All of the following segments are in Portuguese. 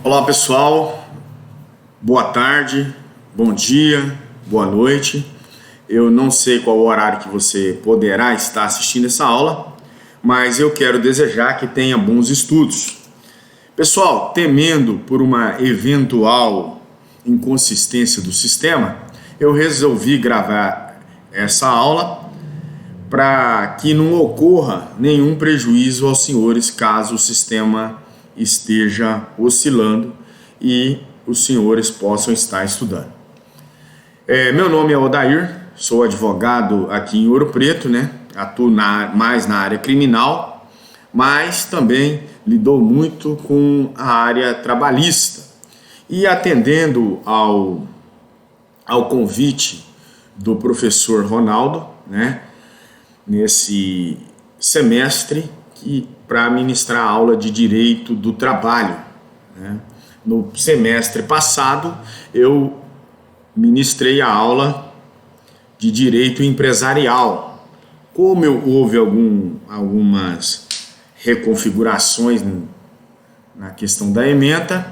Olá pessoal, boa tarde, bom dia, boa noite. Eu não sei qual o horário que você poderá estar assistindo essa aula, mas eu quero desejar que tenha bons estudos. Pessoal, temendo por uma eventual inconsistência do sistema, eu resolvi gravar essa aula para que não ocorra nenhum prejuízo aos senhores caso o sistema esteja oscilando e os senhores possam estar estudando. Meu nome é Odair, sou advogado aqui em Ouro Preto, atuo mais na área criminal, mas também lidou muito com a área trabalhista. E atendendo ao convite do professor Ronaldo, nesse semestre, para ministrar a aula de Direito do Trabalho. No semestre passado, eu ministrei a aula de Direito Empresarial. Como houve algumas reconfigurações na questão da ementa,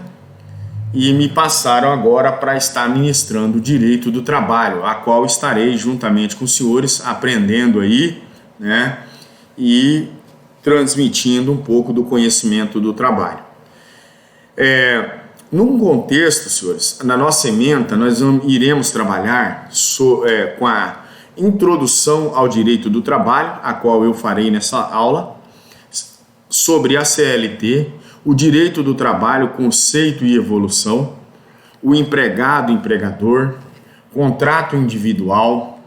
e me passaram agora para estar ministrando Direito do Trabalho, a qual estarei juntamente com os senhores aprendendo aí, e transmitindo um pouco do conhecimento do trabalho. Num contexto, senhores, na nossa ementa, nós iremos trabalhar com a introdução ao direito do trabalho, a qual eu farei nessa aula, sobre a CLT, o direito do trabalho, conceito e evolução, o empregado e empregador, contrato individual,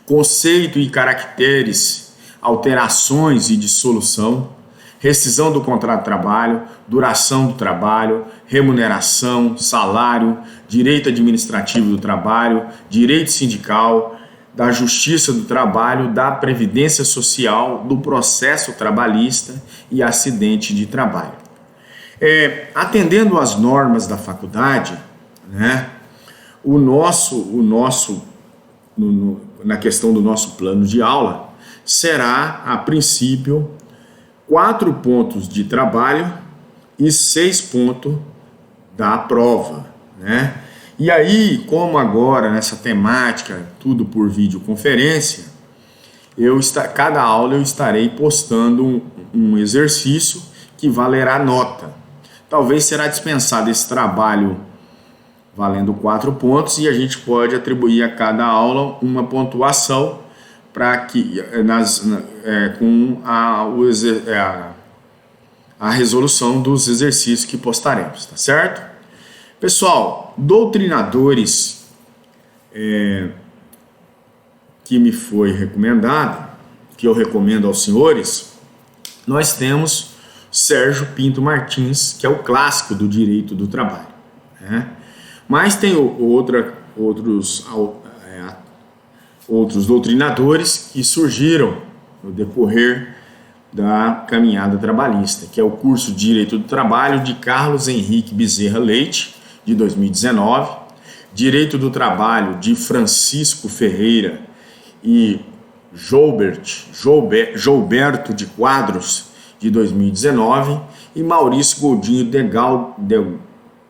conceito e caracteres, alterações e dissolução, rescisão do contrato de trabalho, duração do trabalho, remuneração, salário, direito administrativo do trabalho, direito sindical, da justiça do trabalho, da previdência social, do processo trabalhista e acidente de trabalho. Atendendo às normas da faculdade, na questão do nosso plano de aula, será, a princípio, 4 pontos de trabalho e 6 pontos da prova, E aí, como agora nessa temática, tudo por videoconferência, cada aula eu estarei postando um exercício que valerá nota. Talvez será dispensado esse trabalho valendo 4 pontos e a gente pode atribuir a cada aula uma pontuação para que com a resolução dos exercícios que postaremos, tá certo? Pessoal, doutrinadores que me foi recomendado, que eu recomendo aos senhores, nós temos Sérgio Pinto Martins, que é o clássico do direito do trabalho, Mas tem outros doutrinadores que surgiram no decorrer da caminhada trabalhista, que é o curso de Direito do Trabalho de Carlos Henrique Bezerra Leite, de 2019, Direito do Trabalho de Francisco Ferreira e Gilberto de Quadros, de 2019, e Maurício Godinho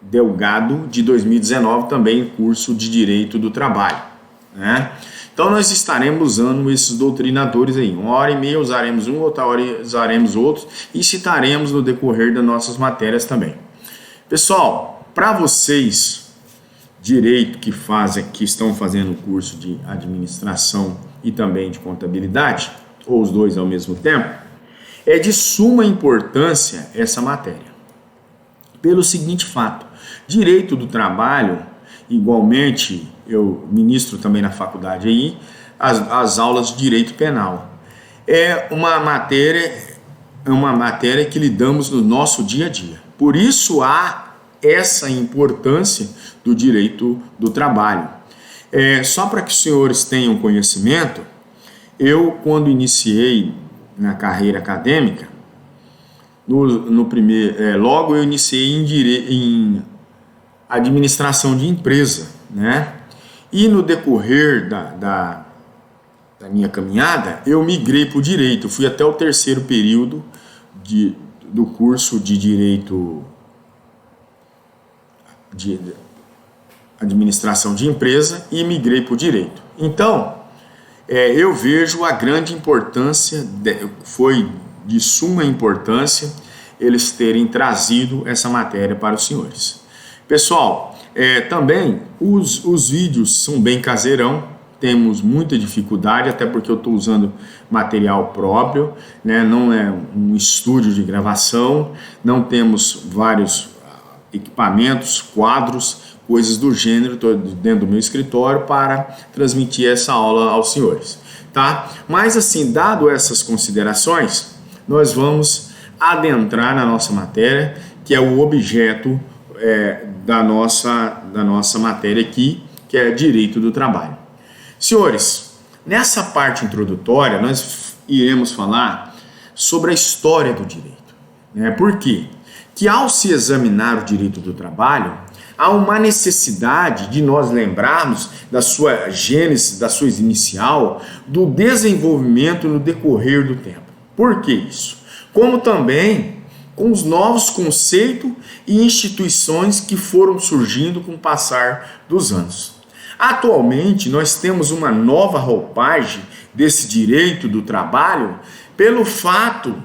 Delgado, de 2019, também curso de Direito do Trabalho, Então nós estaremos usando esses doutrinadores aí. 1h30 usaremos um, outra hora usaremos outros e citaremos no decorrer das nossas matérias também. Pessoal, para vocês, direito que estão fazendo o curso de administração e também de contabilidade, ou os dois ao mesmo tempo, é de suma importância essa matéria. Pelo seguinte fato, direito do trabalho, igualmente, eu ministro também na faculdade aí, as aulas de direito penal. É uma matéria que lidamos no nosso dia a dia. Por isso há essa importância do direito do trabalho. Só para que os senhores tenham conhecimento, eu, quando iniciei na carreira acadêmica, logo eu iniciei em administração de empresa, E no decorrer da minha caminhada, eu migrei para o direito, fui até o 3º período do curso de Direito de administração de empresa e migrei para o direito. Então, eu vejo a grande importância, foi de suma importância eles terem trazido essa matéria para os senhores. Pessoal, também os vídeos são bem caseirão, temos muita dificuldade, até porque eu estou usando material próprio, né? Não é um estúdio de gravação, não temos vários equipamentos, quadros, coisas do gênero. Estou dentro do meu escritório para transmitir essa aula aos senhores, tá? Mas assim, dado essas considerações, nós vamos adentrar na nossa matéria, que é o objeto da nossa matéria aqui, que é Direito do Trabalho. Senhores, nessa parte introdutória, nós iremos falar sobre a história do direito, né? Por quê? Que ao se examinar o direito do trabalho, há uma necessidade de nós lembrarmos da sua gênese, da sua inicial, do desenvolvimento no decorrer do tempo. Por que isso? Como também com os novos conceitos e instituições que foram surgindo com o passar dos anos. Atualmente, nós temos uma nova roupagem desse direito do trabalho pelo fato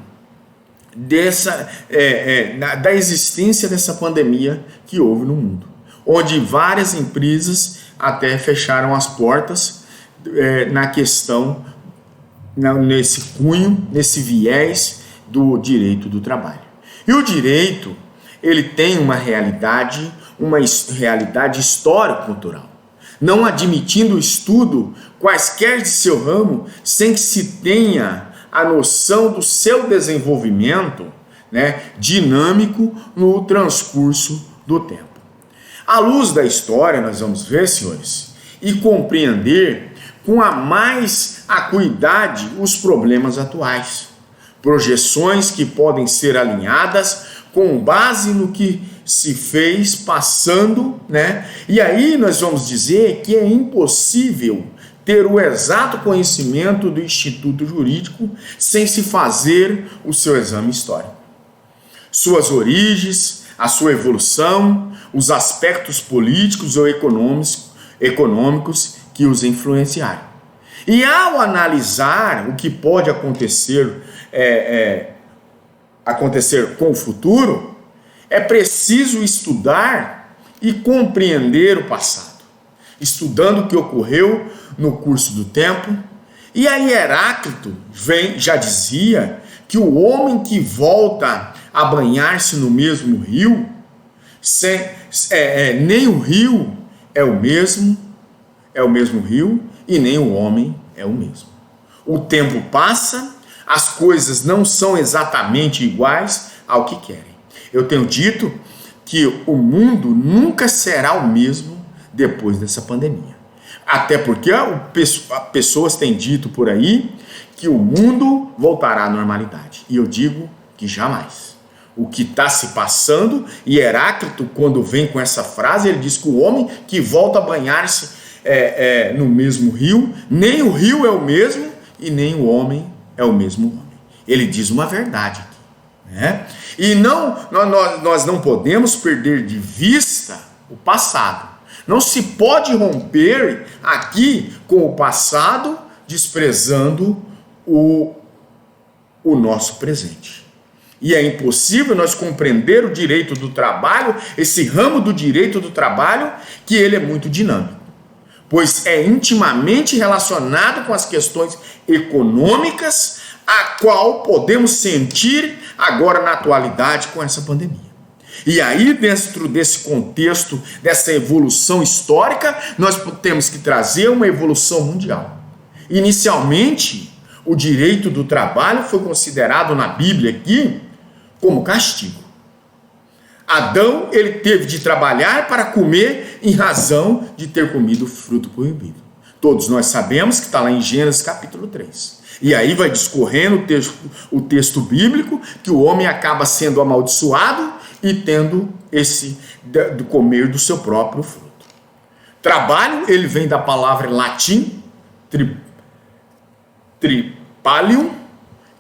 da existência dessa pandemia que houve no mundo, onde várias empresas até fecharam as portas na questão, nesse cunho, nesse viés do direito do trabalho. E o direito, ele tem uma realidade histórico-cultural, não admitindo o estudo quaisquer de seu ramo sem que se tenha a noção do seu desenvolvimento, né, dinâmico no transcurso do tempo. À luz da história, nós vamos ver, senhores, e compreender com a mais acuidade os problemas atuais, projeções que podem ser alinhadas com base no que se fez passando, né? E aí nós vamos dizer que é impossível ter o exato conhecimento do instituto jurídico sem se fazer o seu exame histórico. Suas origens, a sua evolução, os aspectos políticos ou econômicos que os influenciaram. E ao analisar o que pode acontecer com o futuro, é preciso estudar e compreender o passado, estudando o que ocorreu no curso do tempo. E aí Heráclito já dizia que o homem que volta a banhar-se no mesmo rio, nem o rio é o mesmo rio e nem o homem é o mesmo. O tempo passa, as coisas não são exatamente iguais ao que querem. Eu tenho dito que o mundo nunca será o mesmo depois dessa pandemia. Até porque pessoas têm dito por aí que o mundo voltará à normalidade. E eu digo que jamais. O que está se passando, e Heráclito, quando vem com essa frase, ele diz que o homem que volta a banhar-se no mesmo rio, nem o rio é o mesmo e nem o homem é o mesmo homem. Ele diz uma verdade aqui, né? E nós não podemos perder de vista o passado. Não se pode romper aqui com o passado desprezando o nosso presente. E é impossível nós compreender o direito do trabalho, esse ramo do direito do trabalho, que ele é muito dinâmico, pois é intimamente relacionado com as questões econômicas, a qual podemos sentir agora na atualidade com essa pandemia. E aí, dentro desse contexto, dessa evolução histórica, nós temos que trazer uma evolução mundial. Inicialmente, o direito do trabalho foi considerado na Bíblia aqui como castigo. Adão, ele teve de trabalhar para comer em razão de ter comido o fruto proibido. Todos nós sabemos que está lá em Gênesis capítulo 3. E aí vai discorrendo o texto bíblico que o homem acaba sendo amaldiçoado e tendo do comer do seu próprio fruto. Trabalho, ele vem da palavra latim tripalium,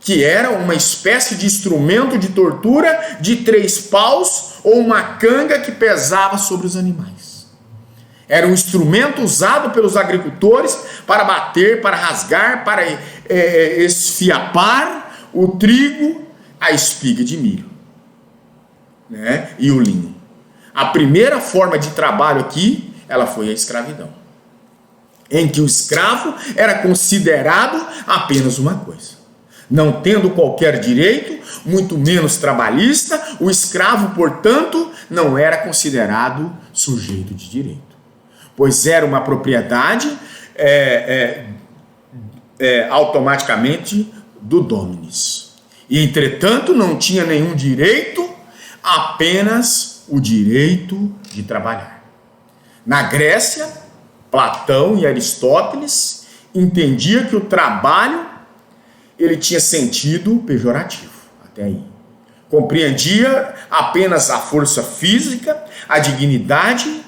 que era uma espécie de instrumento de tortura de 3 paus ou uma canga que pesava sobre os animais. Era um instrumento usado pelos agricultores para bater, para rasgar, para esfiapar o trigo, a espiga de milho, né? E o linho. A primeira forma de trabalho aqui, ela foi a escravidão, em que o escravo era considerado apenas uma coisa. Não tendo qualquer direito, muito menos trabalhista, o escravo, portanto, não era considerado sujeito de direito, pois era uma propriedade automaticamente do dominus. E, entretanto, não tinha nenhum direito, apenas o direito de trabalhar. Na Grécia, Platão e Aristóteles entendiam que o trabalho ele tinha sentido pejorativo, até aí. Compreendia apenas a força física, a dignidade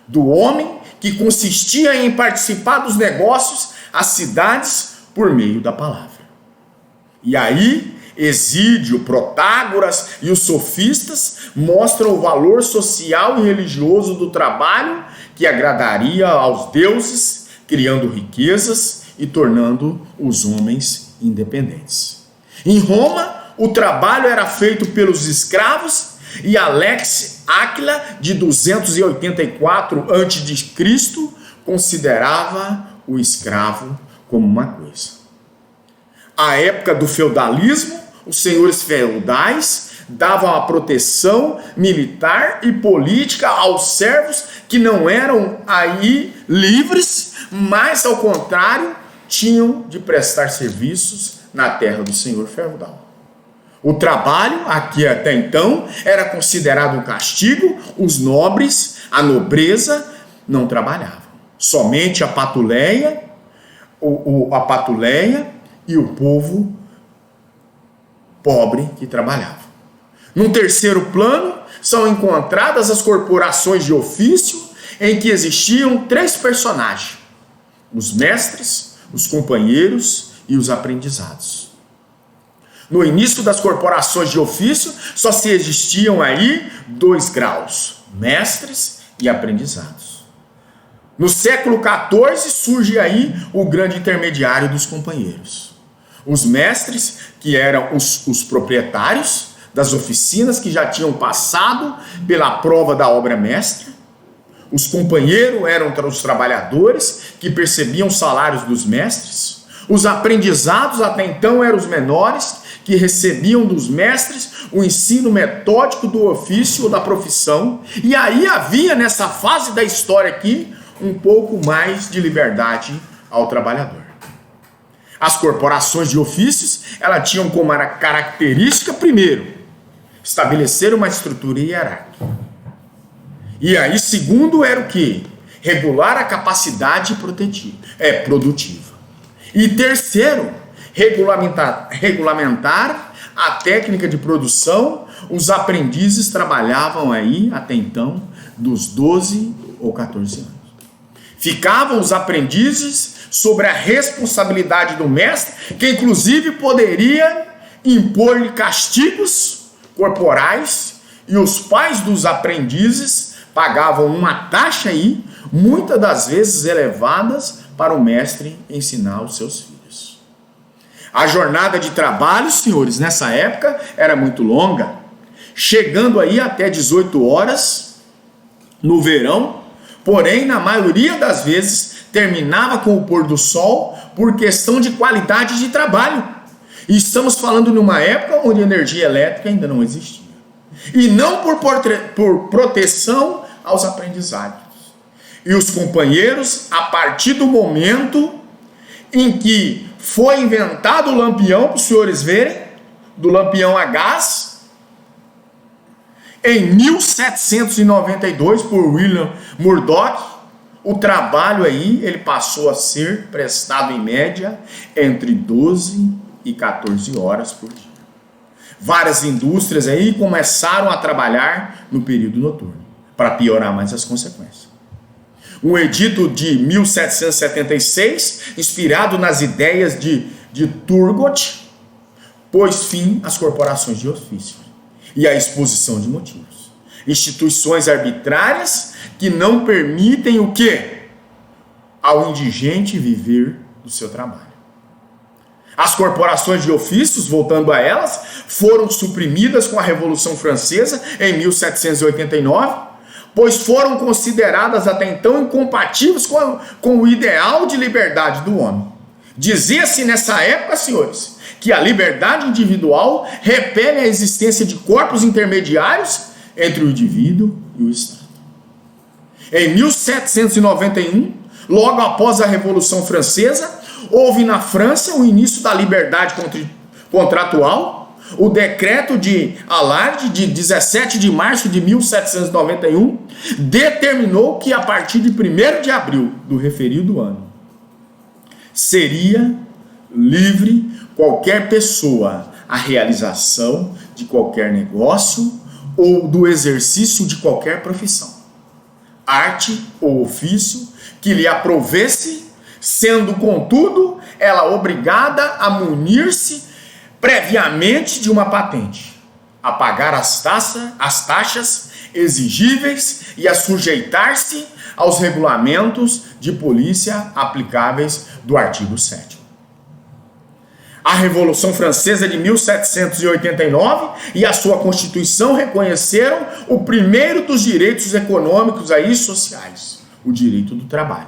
do homem, que consistia em participar dos negócios, as cidades, por meio da palavra. E aí, Hesídio, Protágoras e os sofistas mostram o valor social e religioso do trabalho que agradaria aos deuses, criando riquezas e tornando os homens independentes. Em Roma, o trabalho era feito pelos escravos e Alex Áquila, de 284 a.C., considerava o escravo como uma coisa. À época do feudalismo, os senhores feudais davam a proteção militar e política aos servos que não eram aí livres, mas ao contrário, tinham de prestar serviços na terra do senhor feudal. O trabalho, aqui até então, era considerado um castigo, os nobres, a nobreza, não trabalhavam. Somente a patuleia, a patuleia e o povo pobre que trabalhava. Num terceiro plano, são encontradas as corporações de ofício, em que existiam 3 personagens: os mestres, os companheiros e os aprendizados. No início das corporações de ofício, só se existiam aí 2 graus, mestres e aprendizados. No século XIV surge aí o grande intermediário dos companheiros. Os mestres, que eram os proprietários das oficinas que já tinham passado pela prova da obra mestra. Os companheiros eram os trabalhadores que percebiam os salários dos mestres. Os aprendizados até então eram os menores que recebiam dos mestres o ensino metódico do ofício ou da profissão. E aí havia nessa fase da história aqui um pouco mais de liberdade ao trabalhador. As corporações de ofícios, elas tinham como característica, primeiro, estabelecer uma estrutura hierárquica. E aí, segundo, era o quê? Regular a capacidade produtiva. E terceiro, regulamentar a técnica de produção. Os aprendizes trabalhavam aí, até então, dos 12 ou 14 anos. Ficavam os aprendizes sobre a responsabilidade do mestre, que inclusive poderia impor-lhe castigos corporais, e os pais dos aprendizes pagavam uma taxa aí, muitas das vezes elevadas, para o mestre ensinar os seus filhos. A jornada de trabalho, senhores, nessa época era muito longa, chegando aí até 18 horas no verão, porém, na maioria das vezes, terminava com o pôr do sol por questão de qualidade de trabalho. E estamos falando numa época onde a energia elétrica ainda não existia. E não por proteção aos aprendizados. E os companheiros, a partir do momento em que foi inventado o lampião, para os senhores verem, do lampião a gás, em 1792, por William Murdoch, o trabalho aí, ele passou a ser prestado em média entre 12 e 14 horas por dia. Várias indústrias aí começaram a trabalhar no período noturno, para piorar mais as consequências. Um edito de 1776, inspirado nas ideias de Turgot, pôs fim às corporações de ofício e à exposição de motivos. Instituições arbitrárias que não permitem o quê? Ao indigente viver do seu trabalho. As corporações de ofícios, voltando a elas, foram suprimidas com a Revolução Francesa em 1789, pois foram consideradas até então incompatíveis com o ideal de liberdade do homem. Dizia-se nessa época, senhores, que a liberdade individual repele a existência de corpos intermediários entre o indivíduo e o Estado. Em 1791, logo após a Revolução Francesa, houve na França o início da liberdade contratual. O decreto de Allard, de 17 de março de 1791, determinou que a partir de 1º de abril do referido ano, seria livre qualquer pessoa a realização de qualquer negócio ou do exercício de qualquer profissão, arte ou ofício que lhe aprovesse, sendo, contudo, ela obrigada a munir-se previamente de uma patente, a pagar as taxas exigíveis e a sujeitar-se aos regulamentos de polícia aplicáveis do artigo 7º. A Revolução Francesa de 1789 e a sua Constituição reconheceram o primeiro dos direitos econômicos e sociais, o direito do trabalho.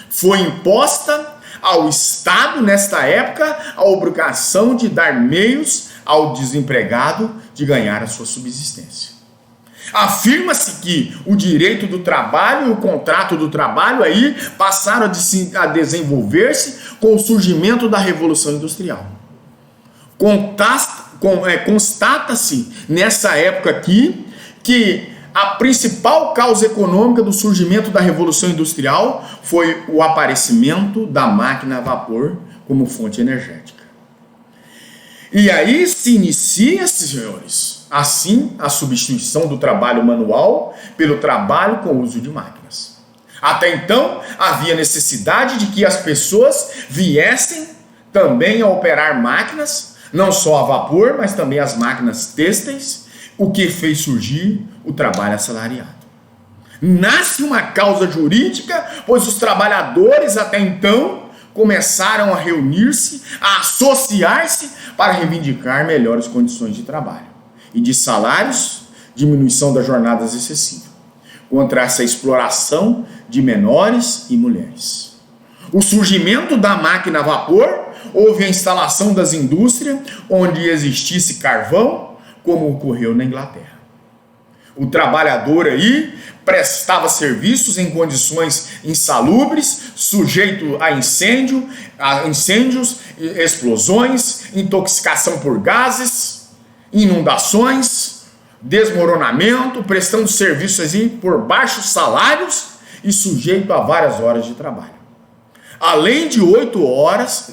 Foi imposta ao Estado, nesta época, a obrigação de dar meios ao desempregado de ganhar a sua subsistência. Afirma-se que o direito do trabalho e o contrato do trabalho aí passaram a desenvolver-se com o surgimento da Revolução Industrial. Constata-se nessa época aqui que a principal causa econômica do surgimento da Revolução Industrial foi o aparecimento da máquina a vapor como fonte energética. E aí se inicia, senhores, assim, a substituição do trabalho manual pelo trabalho com uso de máquinas. Até então, havia necessidade de que as pessoas viessem também a operar máquinas, não só a vapor, mas também as máquinas têxteis, o que fez surgir o trabalho assalariado. Nasce uma causa jurídica, pois os trabalhadores até então começaram a reunir-se, a associar-se para reivindicar melhores condições de trabalho e de salários, diminuição das jornadas excessivas, contra essa exploração de menores e mulheres. O surgimento da máquina a vapor, houve a instalação das indústrias onde existisse carvão, como ocorreu na Inglaterra. O trabalhador aí prestava serviços em condições insalubres, sujeito a incêndios, explosões, intoxicação por gases, inundações, desmoronamento, prestando serviços aí por baixos salários e sujeito a várias horas de trabalho. Além de 8 horas,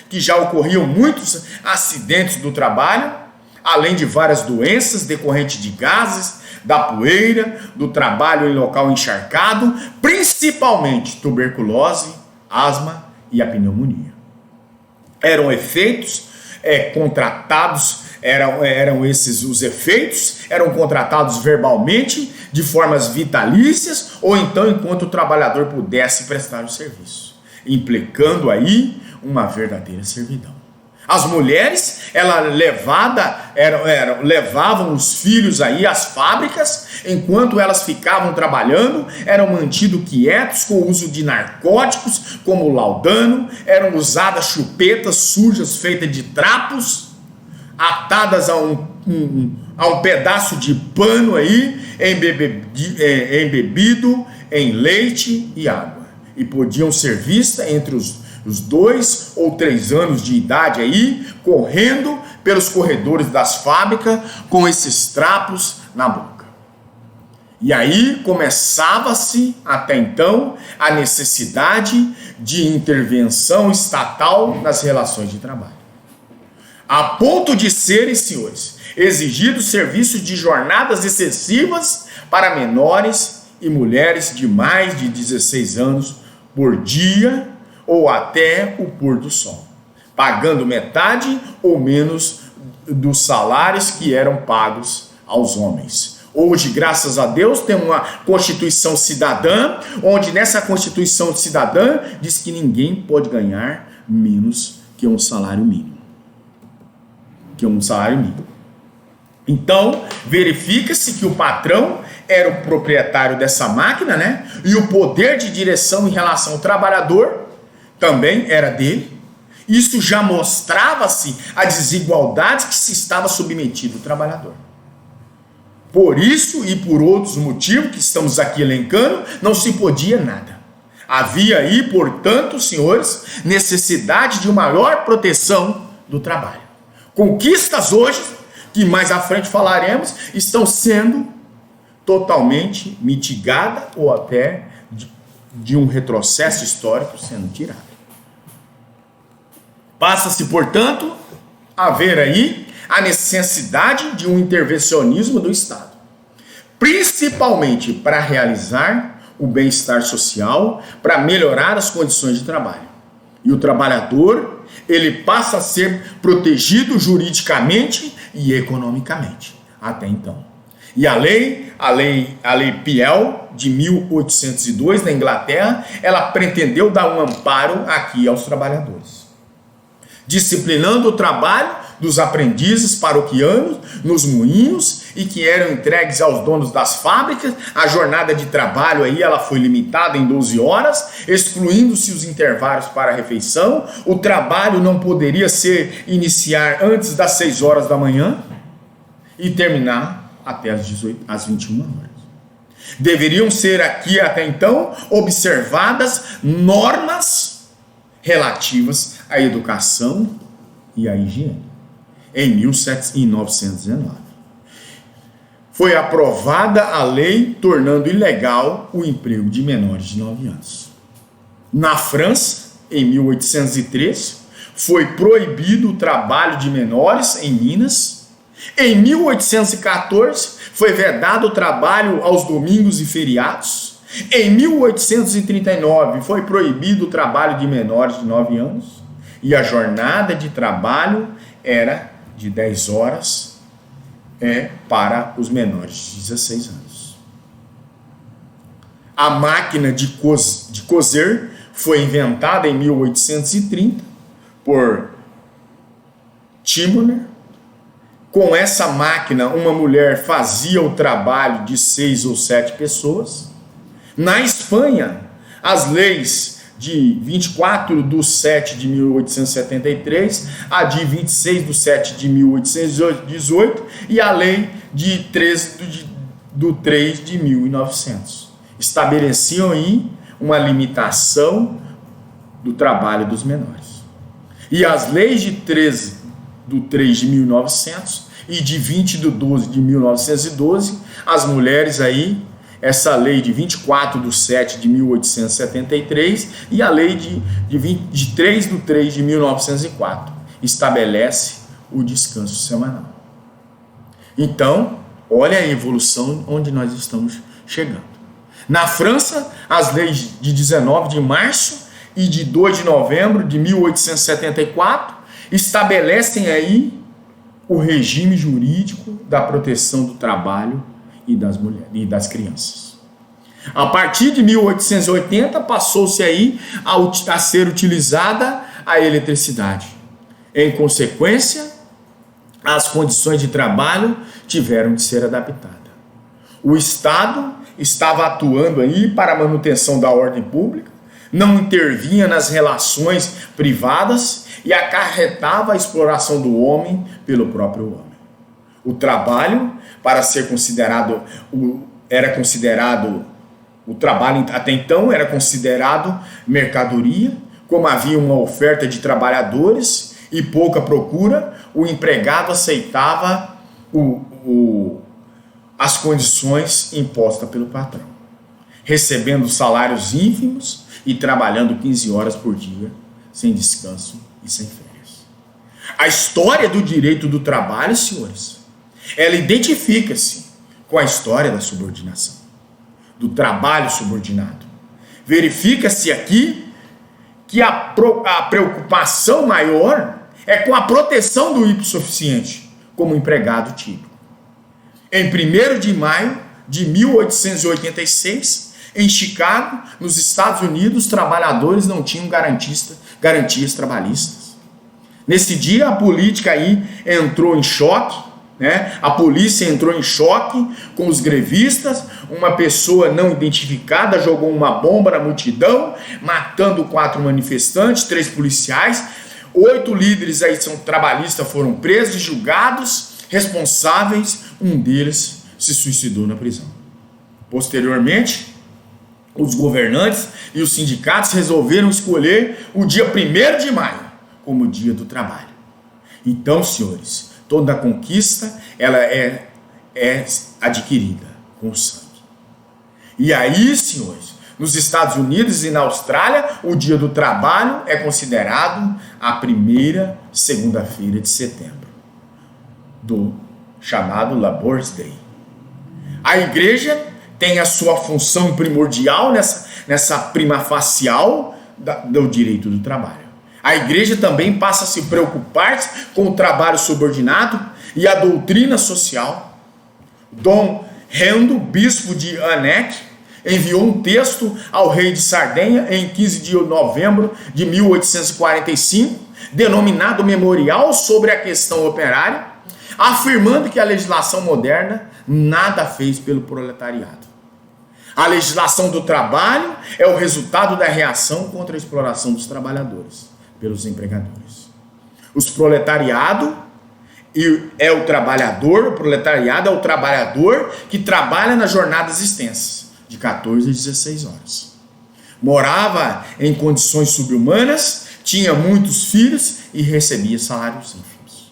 que já ocorriam muitos acidentes do trabalho, além de várias doenças decorrentes de gases, da poeira, do trabalho em local encharcado, principalmente tuberculose, asma e a pneumonia. Eram efeitos contratados, eram esses os efeitos, eram contratados verbalmente, de formas vitalícias, ou então enquanto o trabalhador pudesse prestar o serviço, implicando aí uma verdadeira servidão. As mulheres, levavam os filhos aí às fábricas, enquanto elas ficavam trabalhando, eram mantidos quietos com o uso de narcóticos, como o laudano, eram usadas chupetas sujas feitas de trapos, atadas a um pedaço de pano aí, embebido em leite e água. E podiam ser vistas entre os 2 ou 3 anos de idade aí, correndo pelos corredores das fábricas com esses trapos na boca. E aí começava-se, até então, a necessidade de intervenção estatal nas relações de trabalho. A ponto de serem, senhores, exigidos serviços de jornadas excessivas para menores e mulheres de mais de 16 anos por dia, ou até o pôr do sol, pagando metade ou menos dos salários que eram pagos aos homens. Hoje, graças a Deus, tem uma Constituição Cidadã, onde nessa Constituição Cidadã diz que ninguém pode ganhar menos que um salário mínimo. Então, verifica-se que o patrão era o proprietário dessa máquina, né? E o poder de direção em relação ao trabalhador também era dele. Isso já mostrava-se a desigualdade que se estava submetido o trabalhador. Por isso e por outros motivos que estamos aqui elencando, não se podia nada. Havia aí, portanto, senhores, necessidade de uma maior proteção do trabalho. Conquistas hoje, que mais à frente falaremos, estão sendo totalmente mitigadas ou até de um retrocesso histórico sendo tirada. Passa-se, portanto, a ver aí a necessidade de um intervencionismo do Estado, principalmente para realizar o bem-estar social, para melhorar as condições de trabalho. E o trabalhador, ele passa a ser protegido juridicamente e economicamente, até então. E a lei Piel, de 1802, na Inglaterra, ela pretendeu dar um amparo aqui aos trabalhadores, disciplinando o trabalho dos aprendizes paroquianos nos moinhos e que eram entregues aos donos das fábricas. A jornada de trabalho aí ela foi limitada em 12 horas, excluindo-se os intervalos para a refeição. O trabalho não poderia iniciar antes das 6 horas da manhã e terminar até às 21 horas. Deveriam ser aqui até então observadas normas relativas à educação e à higiene. Em 1919, foi aprovada a lei tornando ilegal o emprego de menores de 9 anos. Na França, em 1803, foi proibido o trabalho de menores em minas. Em 1814, foi vedado o trabalho aos domingos e feriados. Em 1839, foi proibido o trabalho de menores de 9 anos. E a jornada de trabalho era de 10 horas para os menores de 16 anos. A máquina de coser foi inventada em 1830 por Timoner. Com essa máquina, uma mulher fazia o trabalho de 6 ou 7 pessoas. Na Espanha, as leis de 24/7/1873, a de 26/7/1818 e a lei de 13/3/1900 estabeleciam aí uma limitação do trabalho dos menores. E as leis de 13/3/1900 e de 20/12/1912, as mulheres aí, essa lei de 24/7/1873 e a lei de 3/3/1904 estabelece o descanso semanal. Então, olha a evolução onde nós estamos chegando. Na França, as leis de 19 de março e de 2 de novembro de 1874 estabelecem aí o regime jurídico da proteção do trabalho e das mulheres e das crianças. A partir de 1880 passou-se aí a ser utilizada a eletricidade. Em consequência, as condições de trabalho tiveram de ser adaptadas. O Estado estava atuando aí para a manutenção da ordem pública, não intervinha nas relações privadas e acarretava a exploração do homem pelo próprio homem. O trabalho, para ser considerado, o trabalho até então era considerado mercadoria. Como havia uma oferta de trabalhadores e pouca procura, o empregado aceitava as condições impostas pelo patrão, recebendo salários ínfimos e trabalhando 15 horas por dia, sem descanso e sem férias. A história do direito do trabalho, senhores, ela identifica-se com a história da subordinação, do trabalho subordinado. Verifica-se aqui que a preocupação maior é com a proteção do hipossuficiente como empregado típico. Em 1º de maio de 1886, em Chicago, nos Estados Unidos, os trabalhadores não tinham garantias trabalhistas. Nesse dia, a política aí entrou em choque, né? A polícia entrou em choque com os grevistas. Uma pessoa não identificada jogou uma bomba na multidão, matando 4 manifestantes, 3 policiais. 8 líderes aí são trabalhistas foram presos e julgados responsáveis. Um deles se suicidou na prisão. Posteriormente, os governantes e os sindicatos resolveram escolher o dia 1º de maio como dia do trabalho. Então, senhores, toda conquista ela é adquirida com sangue. E aí, senhores, nos Estados Unidos e na Austrália, o dia do trabalho é considerado a primeira segunda-feira de setembro, do chamado Labour's Day. A igreja tem a sua função primordial nessa prima facial do direito do trabalho. A igreja também passa a se preocupar com o trabalho subordinado e a doutrina social. Dom Rendo, bispo de Anek, enviou um texto ao rei de Sardenha em 15 de novembro de 1845, denominado Memorial sobre a questão operária, afirmando que a legislação moderna nada fez pelo proletariado. A legislação do trabalho é o resultado da reação contra a exploração dos trabalhadores pelos empregadores. Os proletariado é o trabalhador, o proletariado é o trabalhador que trabalha nas jornadas extensas, de 14 a 16 horas. Morava em condições subhumanas, tinha muitos filhos e recebia salários ínfimos.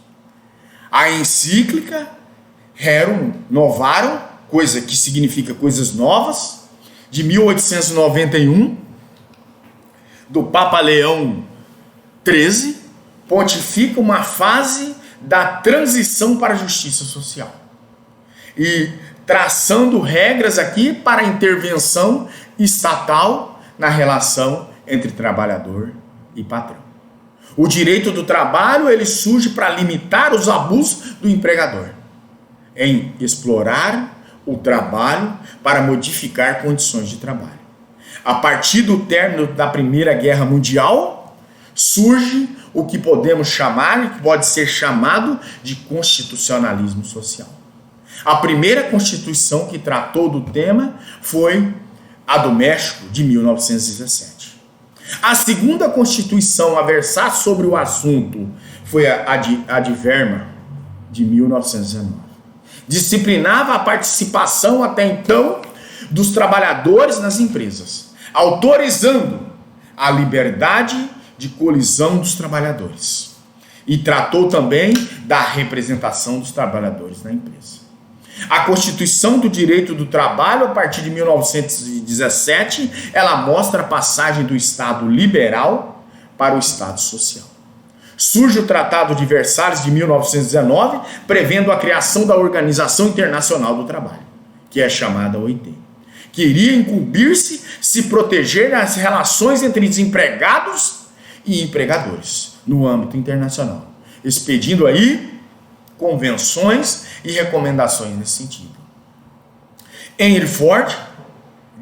A encíclica Rerum Novarum, coisa que significa coisas novas, de 1891, do Papa Leão XIII, pontifica uma fase da transição para a justiça social e traçando regras aqui para a intervenção estatal na relação entre trabalhador e patrão. O direito do trabalho ele surge para limitar os abusos do empregador em explorar o trabalho para modificar condições de trabalho. A partir do término da Primeira Guerra Mundial, surge o que podemos chamar, que pode ser chamado de constitucionalismo social. A primeira constituição que tratou do tema foi a do México, de 1917. A segunda constituição a versar sobre o assunto foi a de Weimar, de 1919. Disciplinava a participação até então dos trabalhadores nas empresas, autorizando a liberdade de colisão dos trabalhadores. E tratou também da representação dos trabalhadores na empresa. A Constituição do Direito do Trabalho, a partir de 1917, ela mostra a passagem do Estado liberal para o Estado social. Surge o Tratado de Versalhes de 1919, prevendo a criação da Organização Internacional do Trabalho, que é chamada OIT, que iria incumbir-se se proteger das relações entre desempregados e empregadores no âmbito internacional, expedindo aí convenções e recomendações nesse sentido. Henry Ford,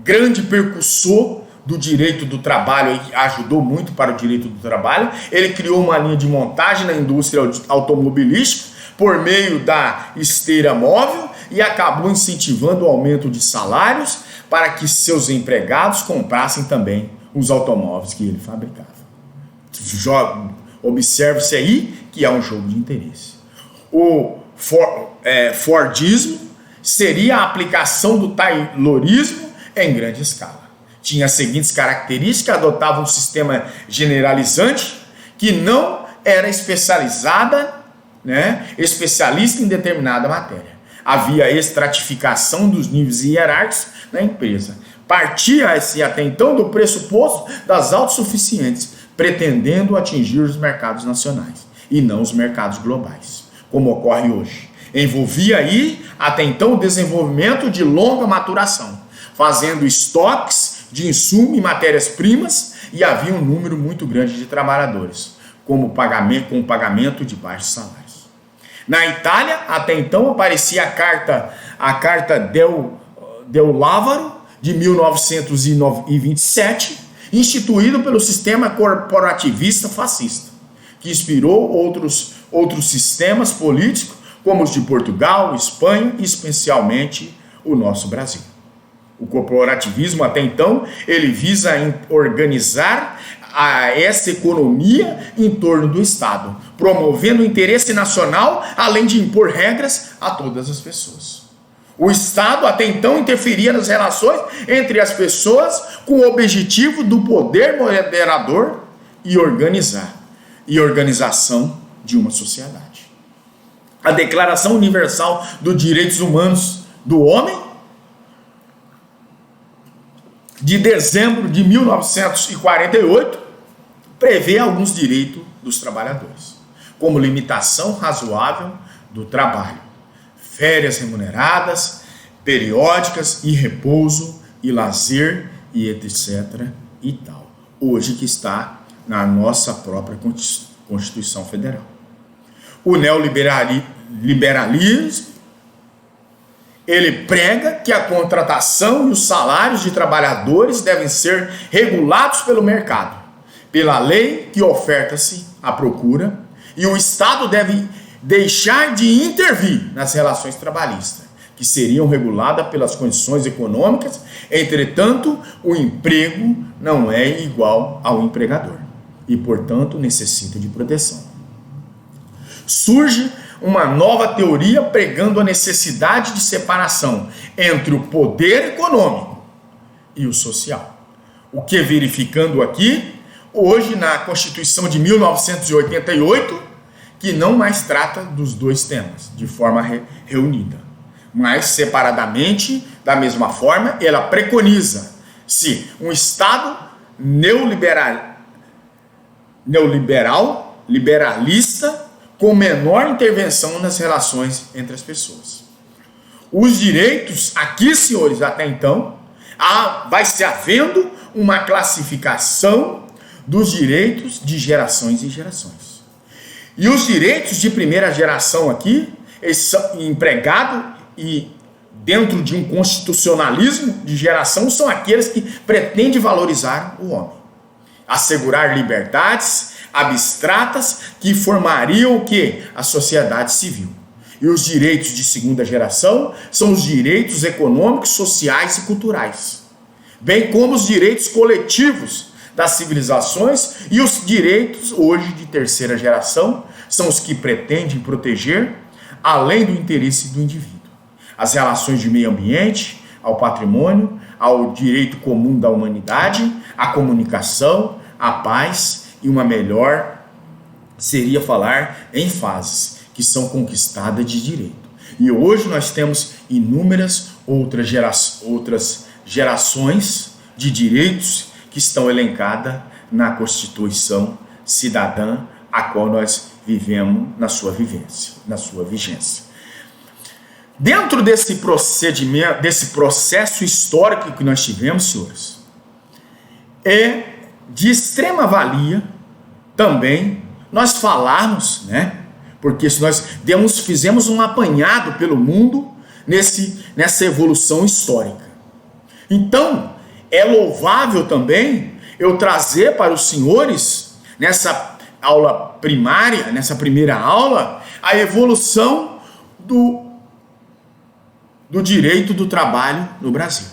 grande percussor do direito do trabalho, ajudou muito para o direito do trabalho, ele criou uma linha de montagem na indústria automobilística por meio da esteira móvel e acabou incentivando o aumento de salários para que seus empregados comprassem também os automóveis que ele fabricava. Observe-se aí que há um jogo de interesse. O Fordismo seria a aplicação do Taylorismo em grande escala. Tinha as seguintes características: adotava um sistema generalizante que não era especialista em determinada matéria. Havia estratificação dos níveis hierárquicos na empresa. Partia-se até então do pressuposto das autossuficientes, pretendendo atingir os mercados nacionais e não os mercados globais, como ocorre hoje. Envolvia aí, até então, o desenvolvimento de longa maturação, fazendo estoques de insumo e matérias-primas e havia um número muito grande de trabalhadores, com pagamento de baixos salários. Na Itália, até então, aparecia a carta del Lavoro, de 1927, instituído pelo sistema corporativista fascista, que inspirou outros sistemas políticos, como os de Portugal, Espanha e especialmente o nosso Brasil. O corporativismo, até então, ele visa organizar essa economia em torno do Estado, promovendo o interesse nacional, além de impor regras a todas as pessoas. O Estado, até então, interferia nas relações entre as pessoas com o objetivo do poder moderador e organização de uma sociedade. A Declaração Universal dos Direitos Humanos do Homem, de dezembro de 1948, prevê alguns direitos dos trabalhadores, como limitação razoável do trabalho, férias remuneradas, periódicas e repouso e lazer e etc. e tal. Hoje que está na nossa própria Constituição Federal. O neoliberalismo, ele prega que a contratação e os salários de trabalhadores devem ser regulados pelo mercado, pela lei que oferta-se à procura, e o Estado deve deixar de intervir nas relações trabalhistas, que seriam reguladas pelas condições econômicas. Entretanto, o emprego não é igual ao empregador e, portanto, necessita de proteção. Surge uma nova teoria pregando a necessidade de separação entre o poder econômico e o social. O que, verificando aqui, hoje na Constituição de 1988, que não mais trata dos dois temas de forma reunida, mas separadamente. Da mesma forma, ela preconiza se um Estado liberalista, com menor intervenção nas relações entre as pessoas. Os direitos, aqui, senhores, até então, vai se havendo uma classificação dos direitos de gerações em gerações. E os direitos de primeira geração aqui, eles são empregados e dentro de um constitucionalismo de geração, são aqueles que pretendem valorizar o homem, assegurar liberdades abstratas que formariam o quê? A sociedade civil. E os direitos de segunda geração são os direitos econômicos, sociais e culturais, bem como os direitos coletivos das civilizações, e os direitos hoje de terceira geração são os que pretendem proteger, além do interesse do indivíduo, as relações de meio ambiente, ao patrimônio, ao direito comum da humanidade, à comunicação, à paz e uma melhor, seria falar em fases que são conquistadas de direito. E hoje nós temos inúmeras outras gerações de direitos que estão elencadas na Constituição Cidadã, a qual nós vivemos na sua vigência. Dentro desse procedimento, desse processo histórico que nós tivemos, senhores, é de extrema valia também nós falarmos, né? Porque se nós fizemos um apanhado pelo mundo nessa evolução histórica. Então, é louvável também eu trazer para os senhores, nessa aula primária, nessa primeira aula, a evolução do direito do trabalho no Brasil.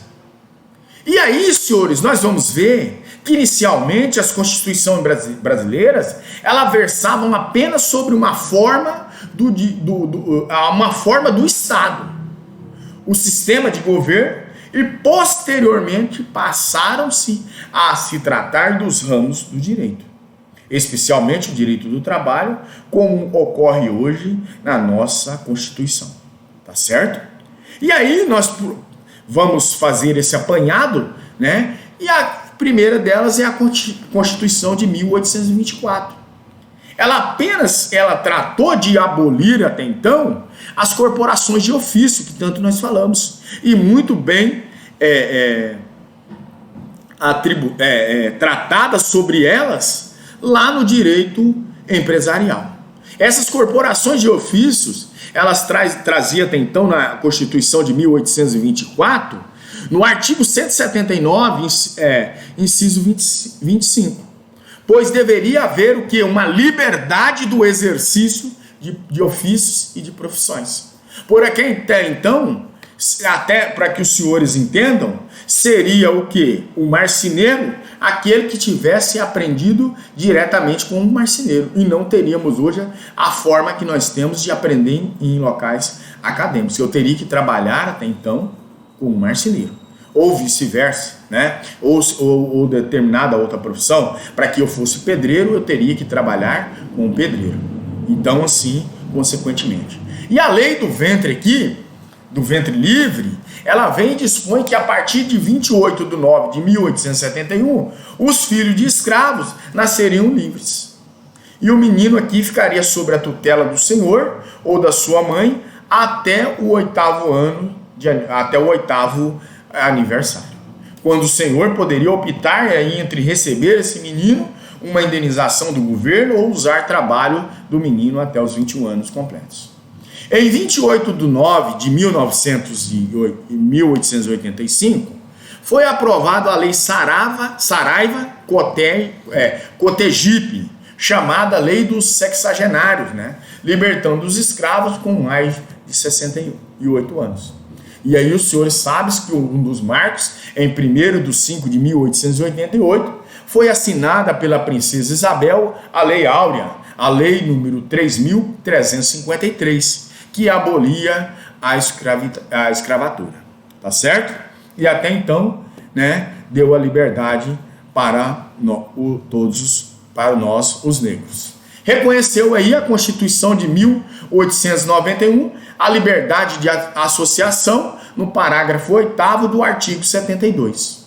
E aí, senhores, nós vamos ver que inicialmente as constituições brasileiras, elas versavam apenas sobre uma forma do Estado, o sistema de governo, e posteriormente passaram-se a se tratar dos ramos do direito, especialmente o direito do trabalho, como ocorre hoje na nossa Constituição, tá certo? E aí nós vamos fazer esse apanhado, né? E a primeira delas é a Constituição de 1824. Ela tratou de abolir até então as corporações de ofício, que tanto nós falamos, e muito bem tratadas sobre elas lá no direito empresarial. Essas corporações de ofícios, elas traziam até então na Constituição de 1824, no artigo 179, inciso 25, pois deveria haver o quê? Uma liberdade do exercício de ofícios e de profissões. Por aqui até então, até para que os senhores entendam, seria o quê? O marceneiro, aquele que tivesse aprendido diretamente com um marceneiro, e não teríamos hoje a forma que nós temos de aprender em locais acadêmicos. Eu teria que trabalhar até então com um marceneiro, ou vice-versa, né? Ou determinada outra profissão. Para que eu fosse pedreiro, eu teria que trabalhar com um pedreiro. Então, assim, consequentemente. E a lei do ventre aqui, do ventre livre, ela vem e dispõe que a partir de 28 de 9 de 1871, os filhos de escravos nasceriam livres. E o menino aqui ficaria sob a tutela do senhor ou da sua mãe até o 8º aniversário, quando o senhor poderia optar entre receber esse menino uma indenização do governo ou usar trabalho do menino até os 21 anos completos. Em 28 de 9 de 1885, foi aprovada a Lei Saraiva-Cotegipe, chamada Lei dos Sexagenários, né? Libertando os escravos com mais de 68 anos. E aí os senhores sabem que um dos marcos, em 1º de 5 de 1888, foi assinada pela princesa Isabel a Lei Áurea, a Lei número 3.353, que abolia a escravatura, tá certo? E até então, né, deu a liberdade para nós, os negros. Reconheceu aí a Constituição de 1891 a liberdade de associação no parágrafo 8º do artigo 72,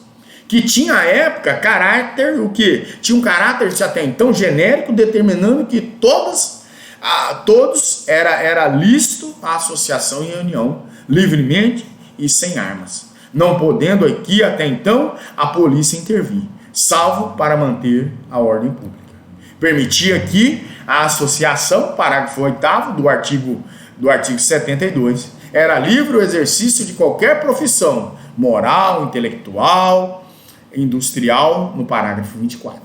que tinha à época caráter, tinha um caráter até então genérico, determinando que todos era lícito a associação e reunião livremente e sem armas, não podendo aqui até então a polícia intervir, salvo para manter a ordem pública. Permitia aqui a associação, parágrafo 8º do artigo 72, era livre o exercício de qualquer profissão, moral, intelectual, industrial, no parágrafo 24.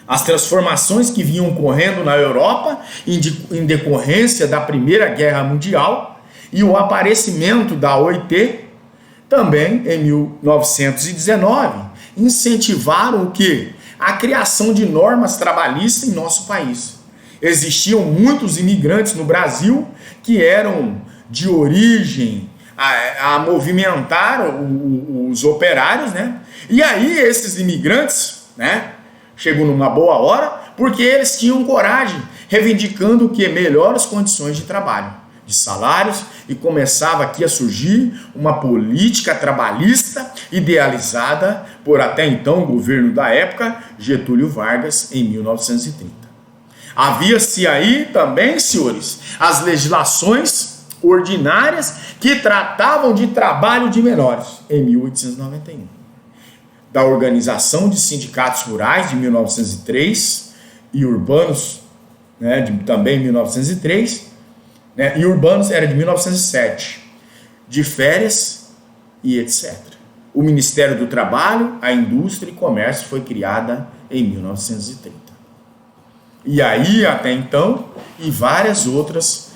As transformações que vinham ocorrendo na Europa em decorrência da Primeira Guerra Mundial e o aparecimento da OIT, também em 1919, incentivaram o quê? A criação de normas trabalhistas em nosso país. Existiam muitos imigrantes no Brasil que eram de origem a movimentar os operários, né? E aí esses imigrantes, né, chegou numa boa hora, porque eles tinham coragem, reivindicando o que? Melhores condições de trabalho, de salários, e começava aqui a surgir uma política trabalhista idealizada por até então o governo da época, Getúlio Vargas, em 1930. Havia-se aí também, senhores, as legislações ordinárias que tratavam de trabalho de menores, em 1891. Da Organização de Sindicatos Rurais, de 1903, e urbanos, né, também 1903, né, e urbanos era de 1907, de férias e etc. O Ministério do Trabalho, a Indústria e Comércio foi criada em 1930. E aí, até então, e várias outras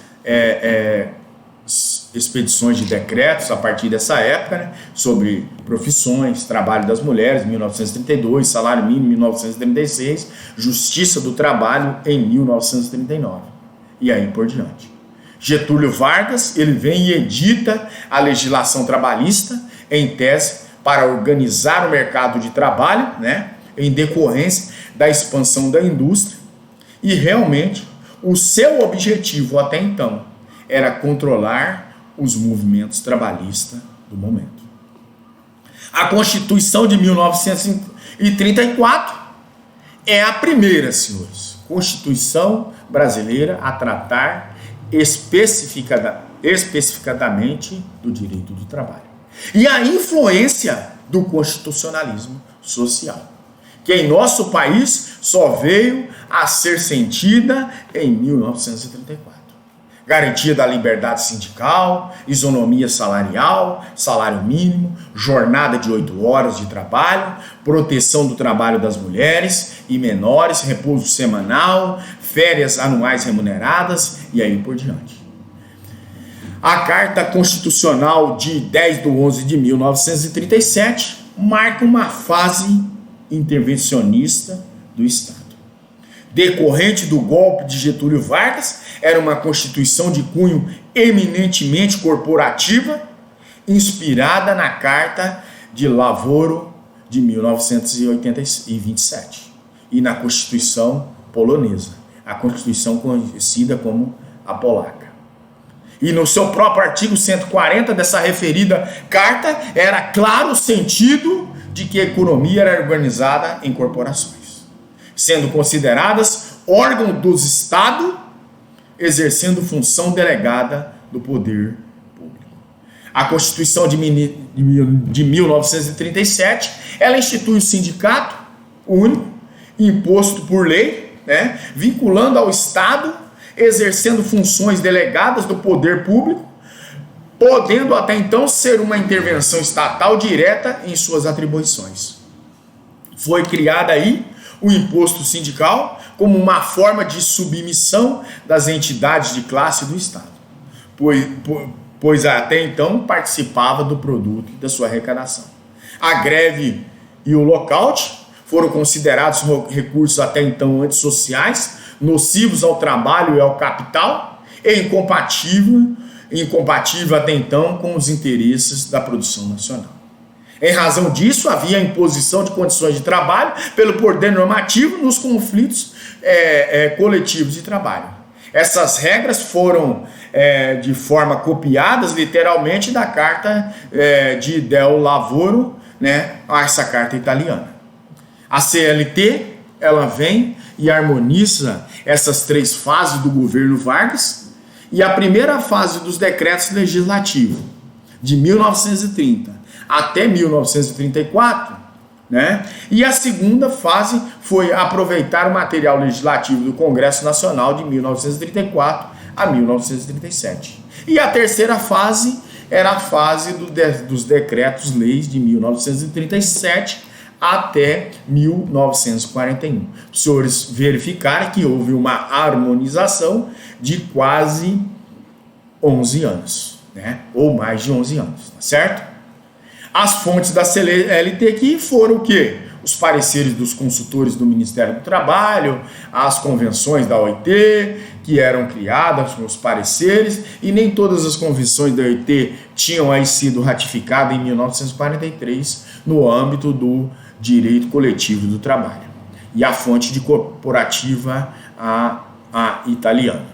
expedições de decretos a partir dessa época, né, sobre profissões, trabalho das mulheres, 1932, salário mínimo, 1936, justiça do trabalho em 1939, e aí por diante. Getúlio Vargas, ele vem e edita a legislação trabalhista, em tese, para organizar o mercado de trabalho, né, em decorrência da expansão da indústria, e realmente o seu objetivo até então era controlar os movimentos trabalhistas do momento. A Constituição de 1934 é a primeira, senhores, Constituição brasileira a tratar especificadamente do direito do trabalho. e a influência do constitucionalismo social, que em nosso país só veio a ser sentida em 1934. Garantia da liberdade sindical, isonomia salarial, salário mínimo, jornada de 8 horas de trabalho, proteção do trabalho das mulheres e menores, repouso semanal, férias anuais remuneradas e aí por diante. A Carta Constitucional de 10/11/1937 marca uma fase intervencionista do Estado. Decorrente do golpe de Getúlio Vargas, era uma Constituição de cunho eminentemente corporativa, inspirada na Carta de Lavoro de 1927 e na Constituição polonesa, a Constituição conhecida como a polaca. E no seu próprio artigo 140 dessa referida carta, era claro o sentido de que a economia era organizada em corporações, sendo consideradas órgão dos Estados, exercendo função delegada do poder público. A Constituição de 1937, ela institui o sindicato único, imposto por lei, vinculando ao Estado, exercendo funções delegadas do poder público, podendo até então ser uma intervenção estatal direta em suas atribuições. Foi criada aí o imposto sindical como uma forma de submissão das entidades de classe do Estado, pois até então participava do produto e da sua arrecadação. A greve e o lockout foram considerados recursos até então antissociais, nocivos ao trabalho e ao capital, e incompatível até então com os interesses da produção nacional. Em razão disso, havia a imposição de condições de trabalho pelo poder normativo nos conflitos coletivos de trabalho. Essas regras foram de forma copiadas literalmente da Carta de Del Lavoro, a essa carta italiana. A CLT, ela vem e harmoniza essas 3 fases do governo Vargas, e a primeira fase dos decretos legislativos, de 1930 até 1934, e a segunda fase foi aproveitar o material legislativo do Congresso Nacional de 1934 a 1937. E a terceira fase era a fase dos decretos-leis de 1937 até 1941. Os senhores verificaram que houve uma harmonização de quase 11 anos, ou mais de 11 anos, tá certo? As fontes da CLT aqui foram o quê? Os pareceres dos consultores do Ministério do Trabalho, as convenções da OIT, que eram criadas com os pareceres, e nem todas as convenções da OIT tinham aí sido ratificadas em 1943 no âmbito do direito coletivo do trabalho. E a fonte de corporativa, a italiana.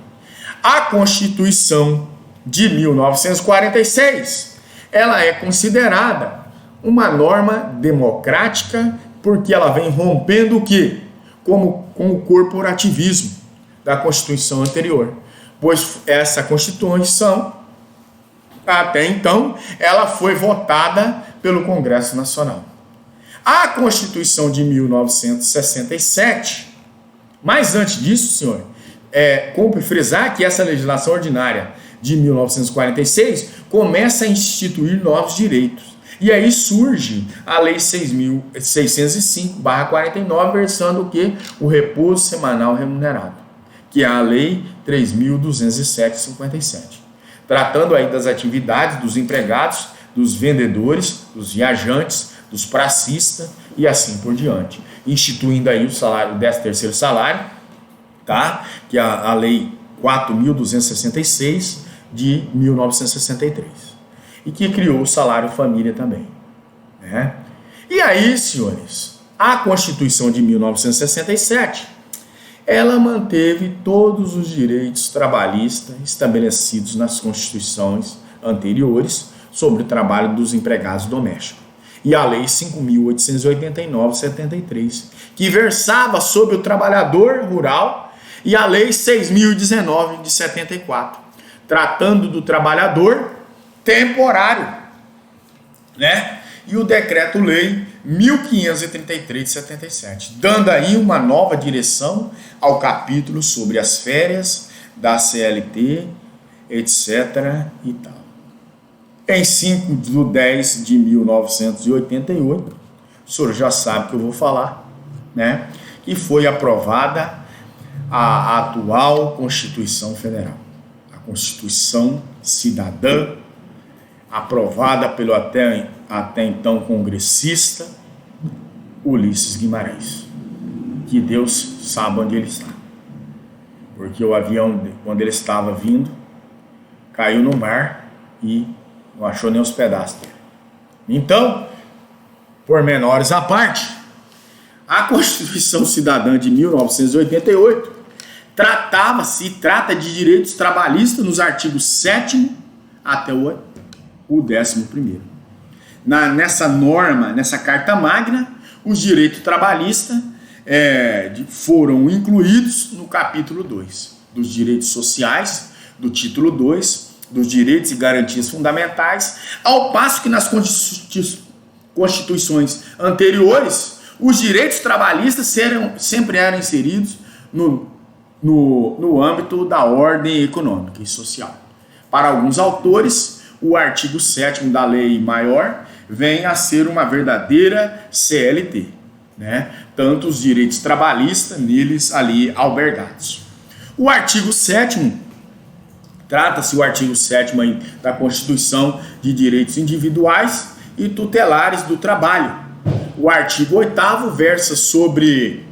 A Constituição de 1946, ela é considerada uma norma democrática porque ela vem rompendo o quê? Com o corporativismo da Constituição anterior. Pois essa Constituição, até então, ela foi votada pelo Congresso Nacional. A Constituição de 1967, mas antes disso, senhor, cumpre frisar que essa legislação ordinária de 1946 começa a instituir novos direitos. E aí surge a Lei 6.605/49, versando o quê? O repouso semanal remunerado, que é a Lei 3.207/57. Tratando aí das atividades dos empregados, dos vendedores, dos viajantes, dos pracistas e assim por diante, instituindo aí o 13º salário, tá? Que é a Lei 4.266 de 1963, e que criou o salário família também, E aí, senhores, a Constituição de 1967, ela manteve todos os direitos trabalhistas estabelecidos nas constituições anteriores sobre o trabalho dos empregados domésticos. E a Lei 5.889/73, que versava sobre o trabalhador rural, e a Lei 6.019 de 74, tratando do trabalhador temporário, né? E o Decreto-Lei 1533 de 77, dando aí uma nova direção ao capítulo sobre as férias da CLT, etc. e tal. Em 5/10/1988, o senhor já sabe que eu vou falar, né? Que foi aprovada a atual Constituição Federal, a Constituição Cidadã, aprovada pelo até então congressista Ulisses Guimarães. Que Deus sabe onde ele está. Porque o avião, quando ele estava vindo, caiu no mar e não achou nem os pedaços dele. Então, pormenores à parte, a Constituição Cidadã de 1988 trata de direitos trabalhistas nos artigos 7º até o 11º. Nessa norma, nessa Carta Magna, os direitos trabalhistas foram incluídos no capítulo 2 dos direitos sociais, do título 2, dos direitos e garantias fundamentais, ao passo que nas constituições anteriores, os direitos trabalhistas sempre eram inseridos no âmbito da ordem econômica e social. Para alguns autores, o artigo 7º da Lei Maior vem a ser uma verdadeira CLT, né? Tanto os direitos trabalhistas neles ali albergados. O artigo 7º, trata-se o artigo 7º aí da Constituição de Direitos Individuais e Tutelares do Trabalho. O artigo 8º versa sobre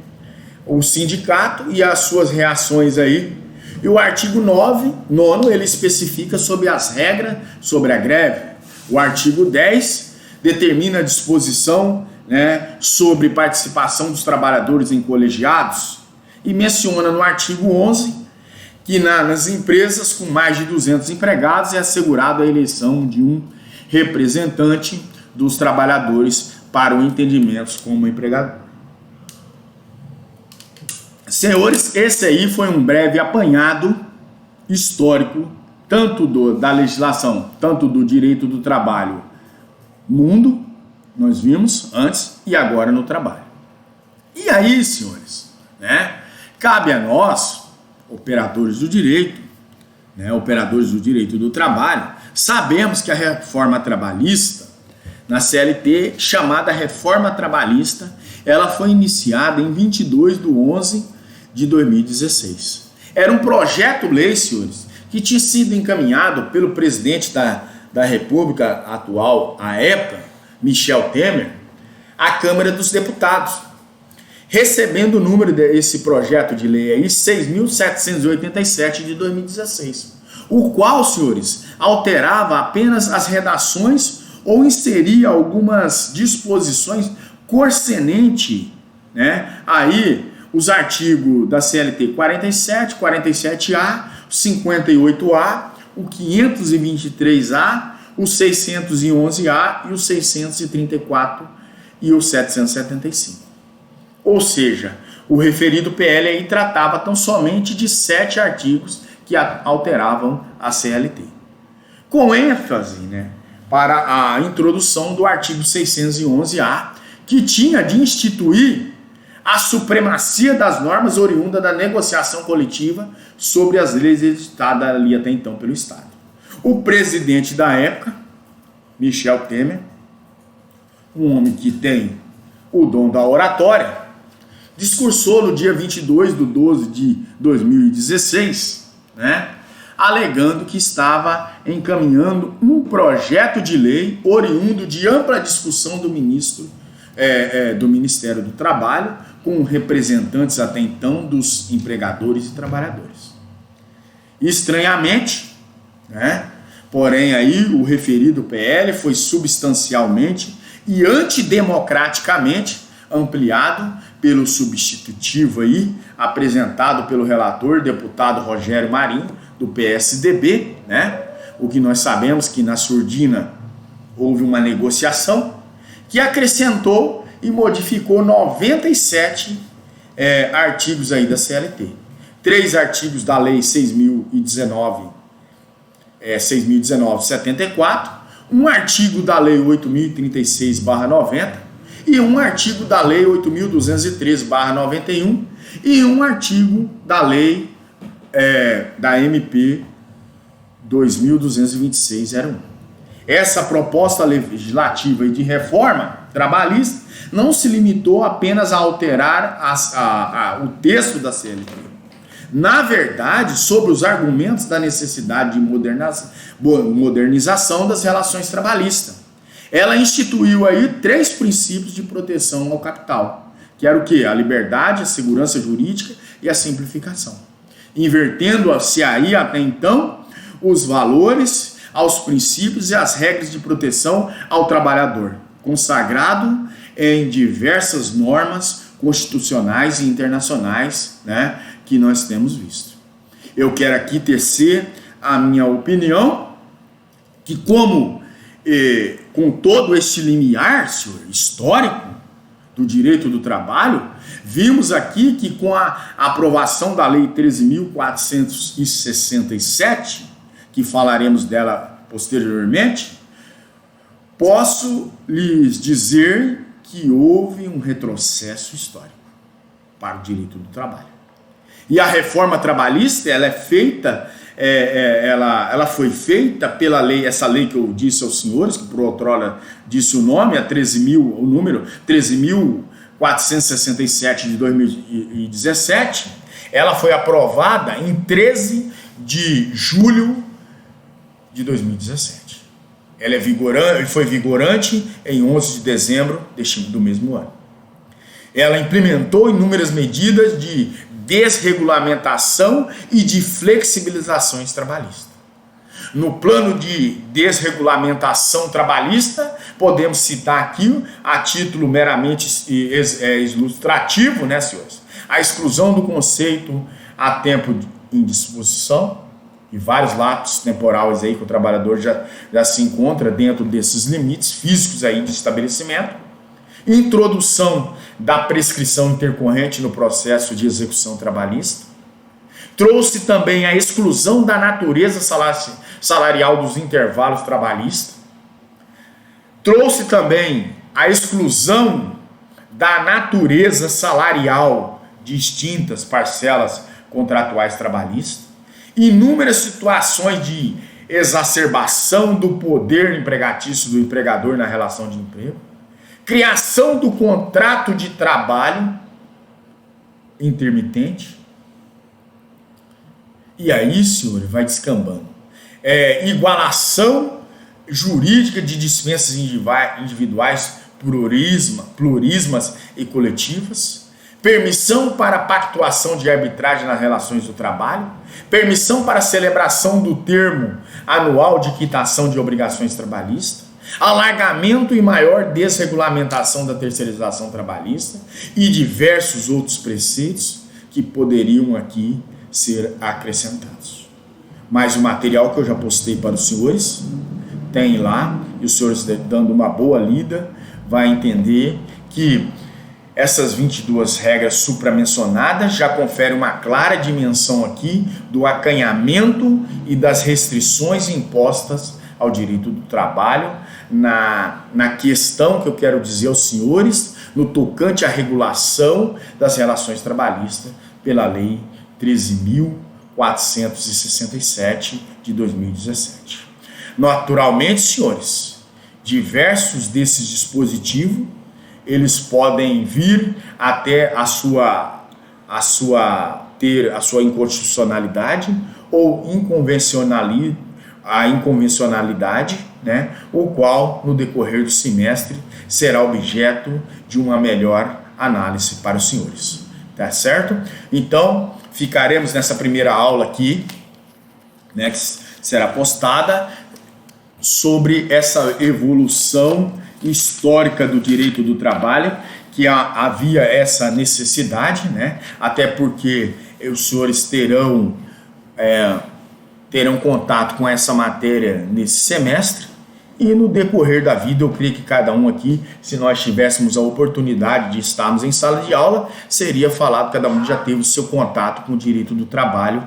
o sindicato e as suas reações aí. E o artigo 9º, ele especifica sobre as regras sobre a greve. O artigo 10 determina a disposição, né, sobre participação dos trabalhadores em colegiados e menciona no artigo 11 que nas empresas com mais de 200 empregados é assegurada a eleição de um representante dos trabalhadores para o entendimento como empregador. Senhores, esse aí foi um breve apanhado histórico, tanto da legislação, tanto do direito do trabalho mundo, nós vimos antes, e agora no trabalho. E aí, senhores, né, cabe a nós, operadores do direito, né, operadores do direito do trabalho, sabemos que a reforma trabalhista, na CLT, chamada Reforma Trabalhista, ela foi iniciada em 22/11/2016. Era um projeto-lei, senhores, que tinha sido encaminhado pelo presidente da República atual, à época, Michel Temer, à Câmara dos Deputados, recebendo o número desse projeto de lei aí, 6.787 de 2016, o qual, senhores, alterava apenas as redações ou inseria algumas disposições coercentes, né? Aí, os artigos da CLT 47, 47A, 58A, o 523A, o 611A e o 634 e o 775. Ou seja, o referido PL aí tratava tão somente de 7 artigos que alteravam a CLT. Com ênfase, né, para a introdução do artigo 611A, que tinha de instituir a supremacia das normas oriundas da negociação coletiva sobre as leis editadas ali até então pelo Estado. O presidente da época, Michel Temer, um homem que tem o dom da oratória, discursou no dia 22/12/2016, né, alegando que estava encaminhando um projeto de lei oriundo de ampla discussão do Ministério do Trabalho, com representantes até então dos empregadores e trabalhadores. Estranhamente, né, porém aí o referido PL foi substancialmente e antidemocraticamente ampliado pelo substitutivo aí, apresentado pelo relator, deputado Rogério Marinho, do PSDB, né? O que nós sabemos que na surdina houve uma negociação que acrescentou e modificou 97 artigos aí da CLT. 3 artigos da Lei 6.019/74, um artigo da Lei 8.036/90 e um artigo da Lei 8.213/91 e um artigo da Lei da MP 2.226/01. Essa proposta legislativa de reforma trabalhista não se limitou apenas a alterar o texto da CLT. Na verdade, sobre os argumentos da necessidade de modernização das relações trabalhistas, ela instituiu aí 3 princípios de proteção ao capital, que era o quê? A liberdade, a segurança jurídica e a simplificação. Invertendo-se aí até então os valores aos princípios e às regras de proteção ao trabalhador, consagrado em diversas normas constitucionais e internacionais, né, que nós temos visto. Eu quero aqui tecer a minha opinião, que com todo este limiar, senhor, histórico do direito do trabalho, vimos aqui que com a aprovação da Lei 13.467, que falaremos dela posteriormente, posso lhes dizer que houve um retrocesso histórico para o direito do trabalho. E a reforma trabalhista, ela é feita, ela foi feita pela lei, essa lei que eu disse aos senhores, que por outrora disse o nome, o número 13.467 de 2017, ela foi aprovada em 13 de julho de 2017. Ela foi vigorante em 11 de dezembro do mesmo ano. Ela implementou inúmeras medidas de desregulamentação e de flexibilizações trabalhistas. No plano de desregulamentação trabalhista, podemos citar aqui, a título meramente ilustrativo, né, senhores? A exclusão do conceito a tempo em disposição, e vários lapsos temporais aí que o trabalhador já se encontra dentro desses limites físicos aí de estabelecimento. Introdução da prescrição intercorrente no processo de execução trabalhista. Trouxe também a exclusão da natureza salarial dos intervalos trabalhistas. Trouxe também a exclusão da natureza salarial de distintas parcelas contratuais trabalhistas. Inúmeras situações de exacerbação do poder empregatício do empregador na relação de emprego. Criação do contrato de trabalho intermitente. E aí, senhor, vai descambando. Igualação jurídica de dispensas individuais, plurismas e coletivas. Permissão para pactuação de arbitragem nas relações do trabalho. Permissão para celebração do termo anual de quitação de obrigações trabalhistas. Alargamento e maior desregulamentação da terceirização trabalhista e diversos outros preceitos que poderiam aqui ser acrescentados. Mas o material que eu já postei para os senhores, tem lá, e os senhores dando uma boa lida, vai entender que essas 22 regras supramencionadas já conferem uma clara dimensão aqui do acanhamento e das restrições impostas ao direito do trabalho, na questão que eu quero dizer aos senhores, no tocante à regulação das relações trabalhistas pela Lei 13.467 de 2017. Naturalmente, senhores, diversos desses dispositivos, eles podem vir até a sua inconstitucionalidade ou a inconvencionalidade, né, o qual, no decorrer do semestre, será objeto de uma melhor análise para os senhores. Tá certo? Então, ficaremos nessa primeira aula aqui, né, que será postada, sobre essa evolução histórica do direito do trabalho, que havia essa necessidade, né? Até porque os senhores terão contato com essa matéria nesse semestre, e no decorrer da vida eu creio que cada um aqui, se nós tivéssemos a oportunidade de estarmos em sala de aula, seria falado, cada um já teve o seu contato com o direito do trabalho,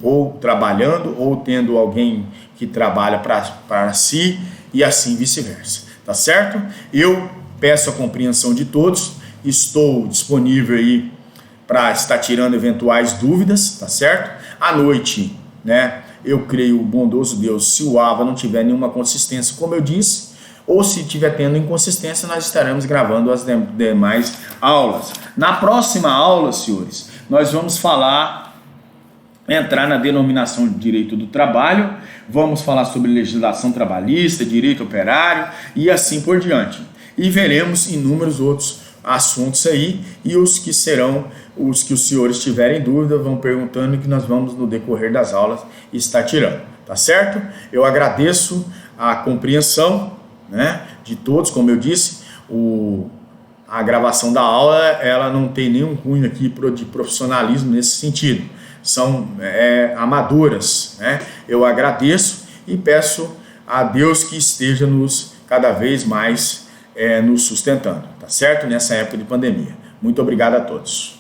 ou trabalhando ou tendo alguém que trabalha para si, e assim vice-versa, tá certo? Eu peço a compreensão de todos, estou disponível aí para estar tirando eventuais dúvidas, tá certo? À noite, né, eu creio, o bondoso Deus, se o AVA não tiver nenhuma consistência, como eu disse, ou se tiver tendo inconsistência, nós estaremos gravando as demais aulas. Na próxima aula, senhores, nós vamos entrar na denominação de direito do trabalho, vamos falar sobre legislação trabalhista, direito operário e assim por diante. E veremos inúmeros outros assuntos aí, e os que os senhores tiverem dúvida vão perguntando, que nós vamos no decorrer das aulas estar tirando, tá certo? Eu agradeço a compreensão, né, de todos. Como eu disse, a gravação da aula, ela não tem nenhum cunho aqui de profissionalismo nesse sentido, são amadoras, né? Eu agradeço e peço a Deus que esteja cada vez mais nos sustentando, tá certo? Nessa época de pandemia. Muito obrigado a todos.